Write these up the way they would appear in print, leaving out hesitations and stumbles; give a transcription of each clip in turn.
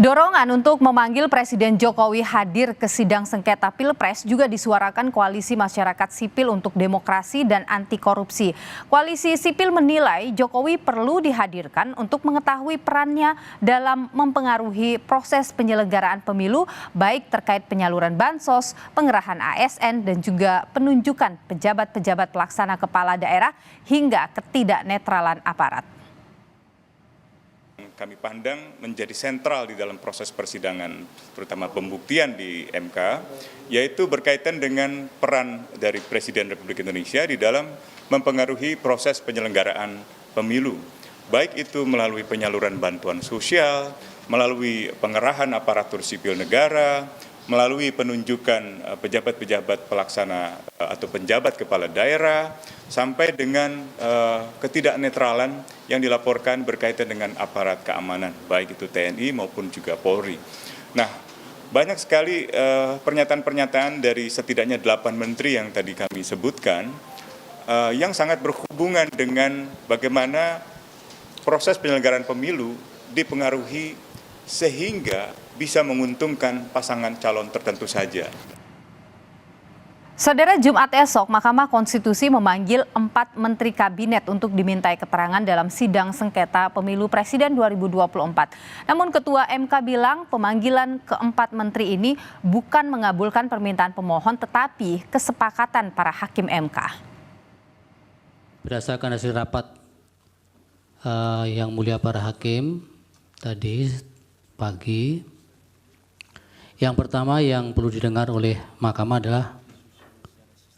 Dorongan untuk memanggil Presiden Jokowi hadir ke sidang sengketa Pilpres juga disuarakan Koalisi Masyarakat Sipil untuk Demokrasi dan Anti Korupsi. Koalisi Sipil menilai Jokowi perlu dihadirkan untuk mengetahui perannya dalam mempengaruhi proses penyelenggaraan pemilu, baik terkait penyaluran bansos, pengerahan ASN, dan juga penunjukan pejabat-pejabat pelaksana kepala daerah hingga ketidaknetralan aparat. Kami pandang menjadi sentral di dalam proses persidangan, terutama pembuktian di MK, yaitu berkaitan dengan peran dari Presiden Republik Indonesia di dalam mempengaruhi proses penyelenggaraan pemilu, baik itu melalui penyaluran bantuan sosial, melalui pengerahan aparatur sipil negara, melalui penunjukan pejabat-pejabat pelaksana atau penjabat kepala daerah, sampai dengan ketidaknetralan yang dilaporkan berkaitan dengan aparat keamanan, baik itu TNI maupun juga Polri. Nah, banyak sekali pernyataan-pernyataan dari setidaknya 8 menteri yang tadi kami sebutkan, yang sangat berhubungan dengan bagaimana proses penyelenggaraan pemilu dipengaruhi sehingga bisa menguntungkan pasangan calon tertentu saja. Saudara, Jumat esok Mahkamah Konstitusi memanggil 4 menteri kabinet untuk dimintai keterangan dalam sidang sengketa pemilu Presiden 2024. Namun Ketua MK bilang pemanggilan keempat menteri ini bukan mengabulkan permintaan pemohon tetapi kesepakatan para hakim MK. Berdasarkan hasil rapat yang mulia para hakim tadi pagi, yang pertama yang perlu didengar oleh Mahkamah adalah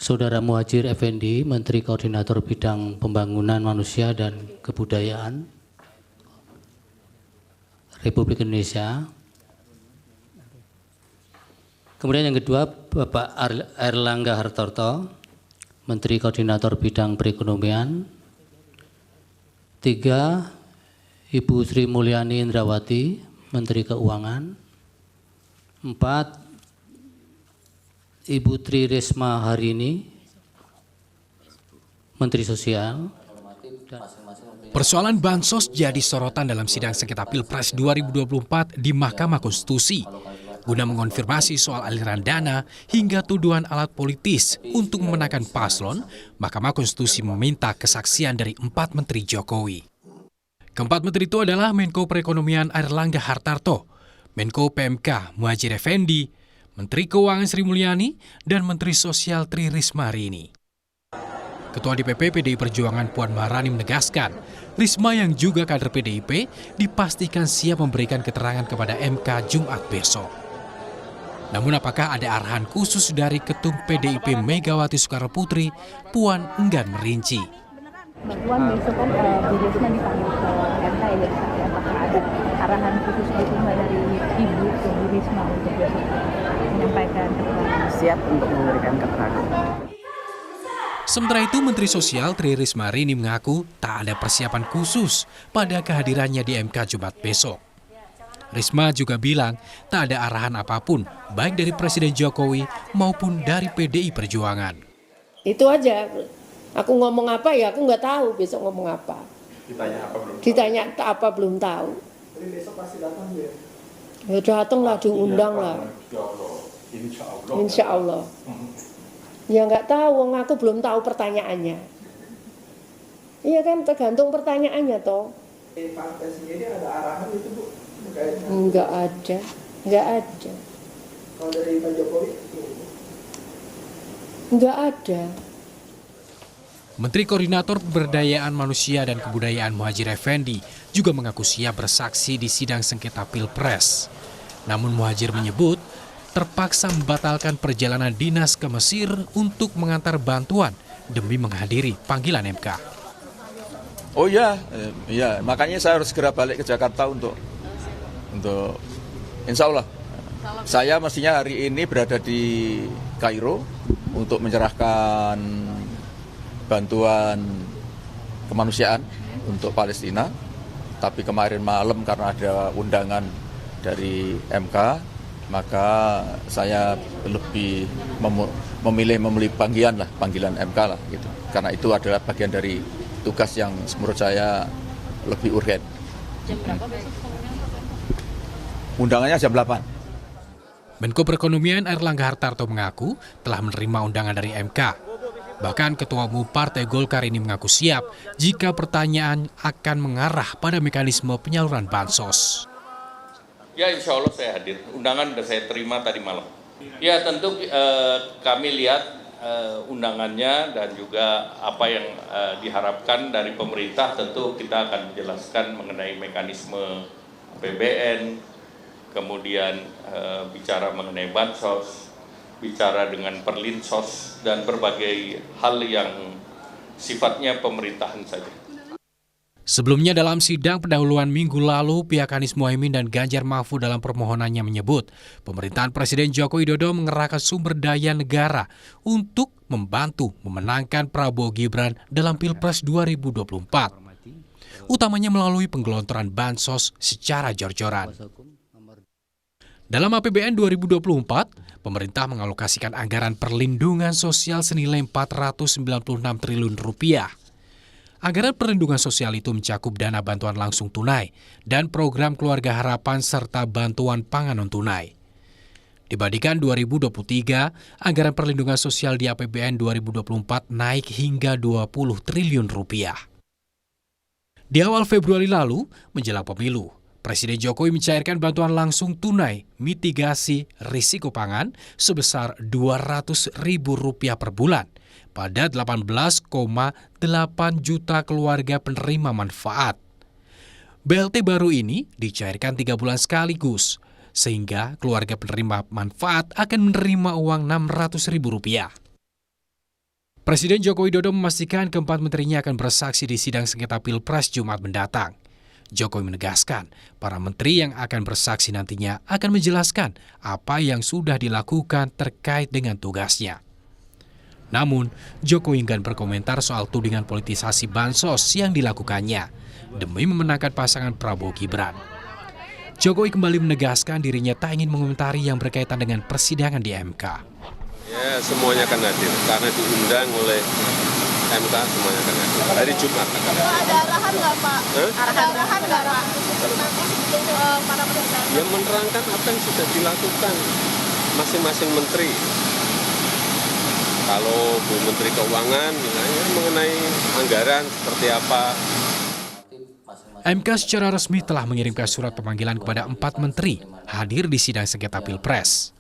Saudara Muhadjir Effendi, Menteri Koordinator Bidang Pembangunan Manusia dan Kebudayaan Republik Indonesia. Kemudian yang kedua, Bapak Airlangga Hartarto, Menteri Koordinator Bidang Perekonomian. 3, Ibu Sri Mulyani Indrawati, Menteri Keuangan. 4, Ibu Tri Risma Harini, Menteri Sosial. Persoalan bansos jadi sorotan dalam sidang sengketa Pilpres 2024 di Mahkamah Konstitusi. Guna mengonfirmasi soal aliran dana hingga tuduhan alat politis untuk memenangkan paslon, Mahkamah Konstitusi meminta kesaksian dari 4 menteri Jokowi. Keempat menteri itu adalah Menko Perekonomian Airlangga Hartarto, Menko PMK Muhadjir Effendi, Menteri Keuangan Sri Mulyani, dan Menteri Sosial Tri Risma Harini. Ketua DPP PDI Perjuangan Puan Maharani menegaskan, Risma yang juga kader PDIP dipastikan siap memberikan keterangan kepada MK Jumat besok. Namun apakah ada arahan khusus dari Ketum PDIP Megawati Soekarno Putri, Puan enggan merinci. Puan besok kan Bu Risma dipanggil ke MK ya, apakah ada arahan khusus gitu dari Ibu ke Bu Risma untuk besok menyampaikan keterangan? Siap untuk memberikan keterangan. Sementara itu, Menteri Sosial Tri Risma Harini mengaku tak ada persiapan khusus pada kehadirannya di MK Jumat besok. Risma juga bilang tak ada arahan apapun, baik dari Presiden Jokowi maupun dari PDI Perjuangan. Itu aja. Aku ngomong apa ya, aku nggak tahu besok ngomong apa. Ditanya apa belum tahu. Jadi besok pasti datang ya? Ya datang lah, diundang lah. Insya Allah. Ya nggak tahu, aku belum tahu pertanyaannya. Iya kan, tergantung pertanyaannya toh. Partai sendiri ada arahan itu Bu? Nggak ada. Kalau dari Pak Jokowi? Nggak ada. Menteri Koordinator Pemberdayaan Manusia dan Kebudayaan Muhadjir Effendi juga mengaku siap bersaksi di sidang sengketa Pilpres. Namun Muhadjir menyebut terpaksa membatalkan perjalanan dinas ke Mesir untuk mengantar bantuan demi menghadiri panggilan MK. Oh iya, makanya saya harus segera balik ke Jakarta untuk insya Allah. Saya mestinya hari ini berada di Kairo untuk menyerahkan bantuan kemanusiaan untuk Palestina, tapi kemarin malam karena ada undangan dari MK, maka saya lebih memilih panggilan MK lah gitu, karena itu adalah bagian dari tugas yang menurut saya lebih urgen. Jam berapa besok? undangannya jam 8. Menko Perekonomian Airlangga Hartarto mengaku telah menerima undangan dari MK. Bahkan Ketua Umum Partai Golkar ini mengaku siap jika pertanyaan akan mengarah pada mekanisme penyaluran bansos. Ya, insya Allah saya hadir. Undangan sudah saya terima tadi malam. Ya, tentu kami lihat undangannya dan juga apa yang diharapkan dari pemerintah. Tentu kita akan menjelaskan mengenai mekanisme APBN, kemudian bicara mengenai bansos, bicara dengan perlinsos, dan berbagai hal yang sifatnya pemerintahan saja. Sebelumnya dalam sidang pendahuluan minggu lalu, pihak Anies Mohaimin dan Ganjar Mahfud dalam permohonannya menyebut pemerintahan Presiden Joko Widodo mengerahkan sumber daya negara untuk membantu memenangkan Prabowo Gibran dalam Pilpres 2024. Utamanya melalui penggelontoran bansos secara jor-joran. Dalam APBN 2024, pemerintah mengalokasikan anggaran perlindungan sosial senilai 496 triliun rupiah. Anggaran perlindungan sosial itu mencakup dana bantuan langsung tunai dan program Keluarga Harapan serta bantuan pangan non-tunai. Dibandingkan 2023, anggaran perlindungan sosial di APBN 2024 naik hingga 20 triliun rupiah. Di awal Februari lalu, menjelang pemilu, Presiden Jokowi mencairkan bantuan langsung tunai mitigasi risiko pangan sebesar Rp200.000 per bulan pada 18,8 juta keluarga penerima manfaat. BLT baru ini dicairkan 3 bulan sekaligus, sehingga keluarga penerima manfaat akan menerima uang Rp600.000. Presiden Joko Widodo memastikan keempat menterinya akan bersaksi di sidang sengketa Pilpres Jumat mendatang. Jokowi menegaskan, para menteri yang akan bersaksi nantinya akan menjelaskan apa yang sudah dilakukan terkait dengan tugasnya. Namun, Jokowi enggan berkomentar soal tudingan politisasi bansos yang dilakukannya demi memenangkan pasangan Prabowo Gibran. Jokowi kembali menegaskan dirinya tak ingin mengomentari yang berkaitan dengan persidangan di MK. Ya, semuanya akan hadir karena diundang oleh MK, semuanya akan hadir. Hari Jumat. Ada arahan nggak, Pak? Ada arahan nggak, Pak? Para peserta. Yang menerangkan apa yang sudah dilakukan masing-masing menteri. Kalau Bu Menteri Keuangan misalnya mengenai anggaran seperti apa. MK secara resmi telah mengirimkan surat pemanggilan kepada 4 menteri hadir di sidang sengketa Pilpres.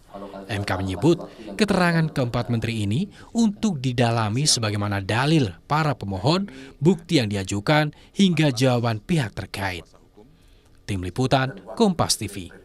MK menyebut keterangan keempat menteri ini untuk didalami sebagaimana dalil para pemohon, bukti yang diajukan, hingga jawaban pihak terkait. Tim Liputan, Kompas TV.